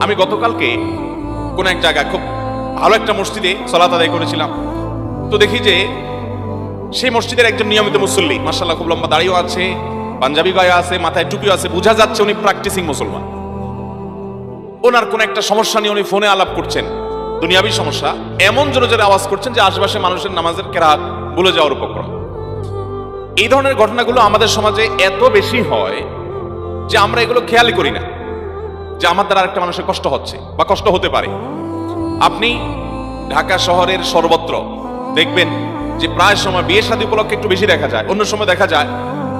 আমি গতকালকে কোন এক জায়গায় খুব ভালো একটা মসজিদে সালাত আদায় করেছিলাম। তো দেখি যে সেই মসজিদের একজন নিয়মিত মুসল্লি, মাশাআল্লাহ খুব লম্বা দাড়িও আছে, পাঞ্জাবি গায়ে আছে, মাথায় টুপিও আছে, বোঝা যাচ্ছে উনি প্র্যাকটিসিং মুসলমান। ওনার কোন একটা সমস্যা নিয়ে উনি ফোনে আলাপ করছেন, দুনিয়াবী সমস্যা, এমন জোরে জোরে আওয়াজ করছেন যে আশেপাশে মানুষের নামাজের কেরাত ভুলে যাওয়ার উপক্রম। এই ধরনের ঘটনাগুলো আমাদের সমাজে এত বেশি হয় যে আমরা এগুলো খেয়ালই করি না যে আমার দ্বারা আরেকটা মানুষের কষ্ট হচ্ছে বা কষ্ট হতে পারে। আপনি ঢাকা শহরের সর্বত্র দেখবেন যে প্রায় সময় বিয়ে শাদী উপলক্ষে একটু বেশি দেখা যায়, অন্য সময় দেখা যায়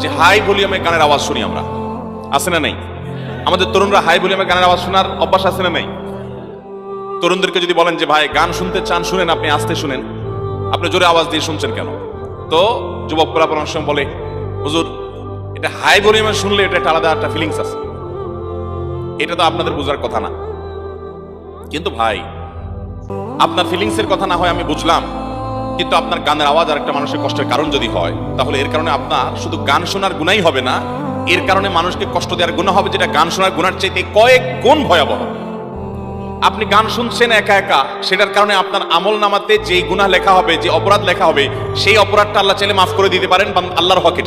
যে হাই ভলিউমে গানের আওয়াজ শুনি আমরা। আছে না নাই? আমাদের তরুণরা হাই ভলিউমে গানের আওয়াজ শোনার অভ্যাস আছে না নাই? তরুণদেরকে যদি বলেন যে ভাই গান শুনতে চান শুনেন, আপনি আস্তে শুনেন, আপনি জোরে আওয়াজ দিয়ে শুনছেন কেন? তো যুবকরা পরামর্শ বলে, হুজুর এটা হাই ভলিউমে শুনলে এটা একটা আলাদা একটা ফিলিংস আছে, এটা তো আপনাদের বোঝার কথা না। কিন্তু ভাই, আপনার ফিলিংসের কথা না হয় আমি বুঝলাম, কিন্তু আপনার গানের আওয়াজ আর একটা মানুষের কষ্টের কারণ যদি হয়, তাহলে এর কারণে আপনার শুধু গান শোনার গুনাই হবে না, এর কারণে মানুষকে কষ্ট দেওয়ার গুনাহ হবে, যেটা গান শোনার গুনার চাইতে কয়েক গুণ ভয়াবহ। আপনি গান শুনছেন একা একা, সেটার কারণে আপনার আমল নামাতে যে গুনাহ লেখা হবে, যে অপরাধ লেখা হবে, সেই অপরাধটা আল্লাহ চাইলে মাফ করে দিতে পারেন। আল্লাহর হক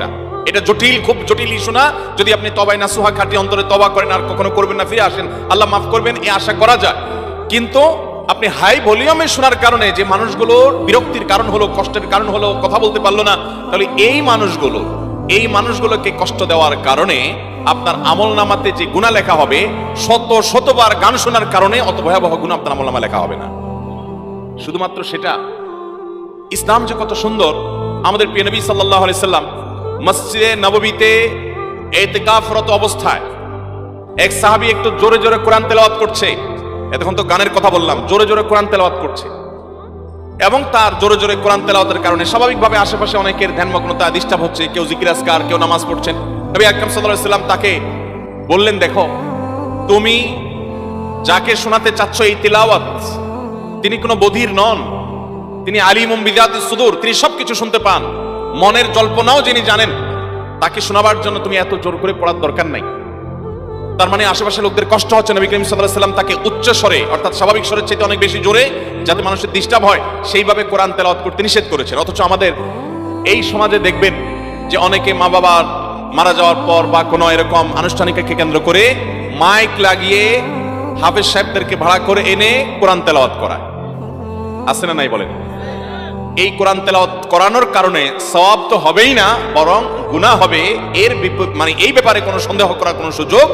এটা জটিল, খুব জটিল ইস্যু না। যদি আপনি তবাই নাসুহা খাঁটি অন্তরে তওবা করেন, আর কখনো করবেন না, ফিরে আসেন, আল্লাহ মাফ করবেন, এই আশা করা যায়। কিন্তু আপনি হাই ভলিউমে শোনার কারণে যে মানুষগুলোর বিরক্তির কারণ হলো, কষ্টের কারণ হলো, কথা বলতে পারলো না, তাহলে এই মানুষগুলোকে কষ্ট দেওয়ার কারণে আপনার আমল নামাতে যে গুনাহ লেখা হবে, শতবার গান শোনার কারণে অত ভয়াবহ গুনাহ আপনার আমল নামা লেখা হবে না। শুধুমাত্র সেটা, ইসলাম যে কত সুন্দর। আমাদের প্রিয় নবী সাল্লাল্লাহু আলাইহি সাল্লাম মসজিদে নববীতে ইতিকাফরত অবস্থায় এক সাহাবী একটু জোরে জোরে কোরআন তেলাওয়াত করছে। এতক্ষণ তো গানের কথা বললাম, জোরে জোরে কোরআন তেলাওয়াত করছে, এবং তার জোরে জোরে কোরআন তেলাওয়াতের কারণে স্বাভাবিকভাবে আশেপাশে অনেকের ধ্যানমগ্নতা ডিস্টার্ব হচ্ছে, কেউ জিকির আজকার, কেউ নামাজ পড়ছেন। নবী আকরাম সাল্লাল্লাহু আলাইহি সাল্লাম তাকে বললেন, দেখো, তুমি যাকে শোনাতে চাচ্ছ এই তিলাওয়াত, তিনি কোনো বধির নন, তিনি আলিমুম বিযাতিস সুদূর, তিনি সবকিছু শুনতে পান, মনের জল্পনাও যিনি জানেন, তাকে শোনাবার জন্য তুমি এত জোর করে পড়ার দরকার নাই। তার মানে আশেপাশে লোকদের কষ্ট হচ্ছে, নবী করিম সাল্লাল্লাহু আলাইহি সাল্লাম তাকে উচ্চ স্বরে, অর্থাৎ স্বাভাবিক স্বরের চাইতে অনেক বেশি জোরে, যাতে মানুষের ডিস্টার্ব হয়, সেইভাবে কোরআন তেলাওয়াত করতে নিষেধ করেছেন। অথচ আমাদের এই সমাজে দেখবেন যে অনেকে মা বাবার মারা যাওয়ার পর বা কোনো এরকম আনুষ্ঠানিককে কেন্দ্র করে মাইক লাগিয়ে হাফেজ সাহেবদেরকে ভাড়া করে এনে কোরআন তেলাওয়াত করায়। আছে না নাই বলেন? এই কোরআন তেলাওয়াত করানোর কারণে সওয়াব তো হবেই না, বরং গুনাহ হবে। এর মানে এই ব্যাপারে কোনো সন্দেহ করার কোনো সুযোগ